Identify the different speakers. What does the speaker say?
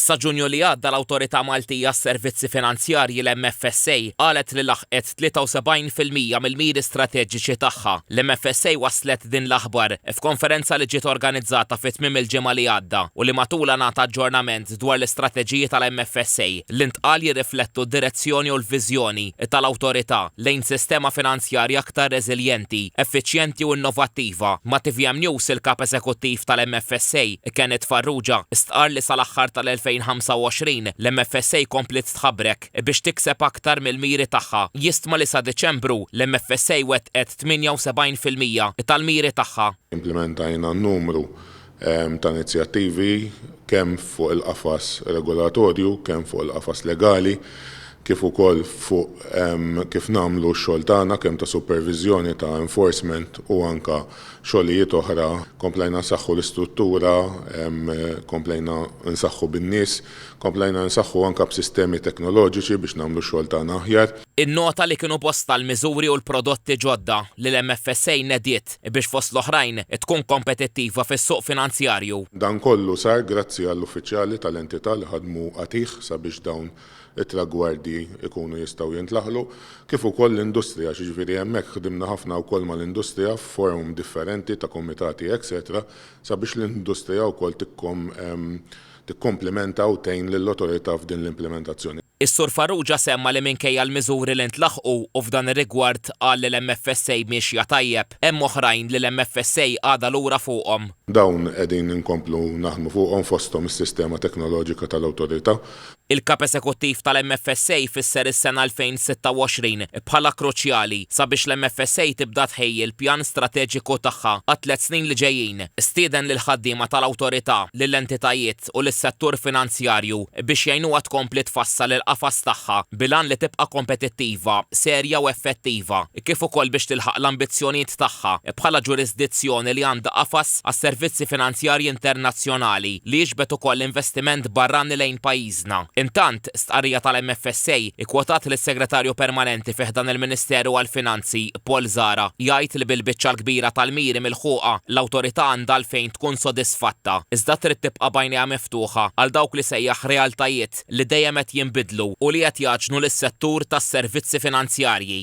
Speaker 1: Sa Ġunju li għadda l-Awtorità Maltija s-Servizzi Finanzjarji l-MFSA qalet li laħqet 73% mill-miri strateġiċi tagħha. L-MFSA waslet din l-aħbar f'konferenza li ġiet organizzata fit-tmiem il-ġimgħa li għadda u li matula nagħta aġġornament dwar l-istrateġiji tal-MFSA li ntqal jirriflettu d-direzzjoni u l-viżjoni tal-Awtorità lejn sistema finanzjarja aktar reżiljenti, effiċjenti u innovattiva. Ma TVM News il-kap eżekuttiv tal-MFSA Kenneth Farrugia istqar li sal-aħħar tal-2025 l-MFSA komplet tħabbrek biex tikseb aktar mill-miri tagħha. Jistma li sa Deċembru l-MFSA wettqet 78% tal-miri tagħha.
Speaker 2: Implementajna numru ta' inizjattivi kemm fuq il-qafas regolatorju, kemm fuq il-qafas legali, kif ukoll fuq kif nagħmlu x-xogħol tagħna kemm ta' supervizjoni ta' enforcement u anka xogħlijiet oħra, komplejna nsaħħu l-istruttura, komplejna nsaħħu bin-nies, komplejna nsaħħu anka b'sistemi teknoloġiċi biex nagħmlu x-xogħol tagħna aħjar.
Speaker 1: In-nota li kienu posta l-miżuri u l-prodotti ġodda li l-MFSA nediet biex fost l-oħrajn tkun kompetittiva fis-suq finanzjarju.
Speaker 2: Dan kollu sar grazzi għall-uffiċjali tal-entità li ħadmu qatih sabiex dawn it-tragwardi ikunu jistgħu jintlaħlu, kif ukoll l-industrija, ġifieri hemmhekk ħdimna ħafna wkoll mal-industrija f'forum differenti ta' kumitati etc. sabiex l-industrija wkoll tikkomplementa u tgħin lill-awtorità f'din l-implementazzjoni.
Speaker 1: Is-Sur Farrugia semma li minkejja l-miżuri li ntlaħqu u f'dan ir-rigward qal li l-MFSA mixja tajjeb, hemm oħrajn li l-MFSA għadha lura fuqhom.
Speaker 2: Dawn qegħdin inkomplu naħdmu fuqhom fosthom is-sistema teknoloġika tal-awtorità.
Speaker 1: Il-kap eżekuttiv tal-MFSA fisser is-sena 2026 bħala kruċjali sabiex l-MFSA tibda tħejji l-pjan strateġiku tagħha għat-3 snin li ġejjin. Stieden lil ħaddiema tal-awtorità, lill-entitajiet u lis-settur finanzjarju biex jgħinuha tkompli tfassal il-qafas tagħha bilan li tibqa' kompetittiva, serja u effettiva, kif ukoll biex tilħaq l-ambizzjonijiet tagħha bħala ġurisdizzjoni li għandha qafas għas-servizzi finanzjarji internazzjonali li jiġbed ukoll investiment barrani lejn pajjiżna. Intant, stqarrija tal-MFSA ikkwotat lis-Segretarju Permanenti fih dan il-Ministeru għall-Finanzi Paul Zara jgħid li bil-biċċa l-kbira tal-miri milħuqa l-awtorità għandha għalfejn tkun sodisfatta, iżda trid tibqa' bajnejha miftuħa għal dawk li sejjaħ realtajiet li dejjem qed jinbidlu u li qed jaġnu lis-settur tas-servizzi finanzjarji.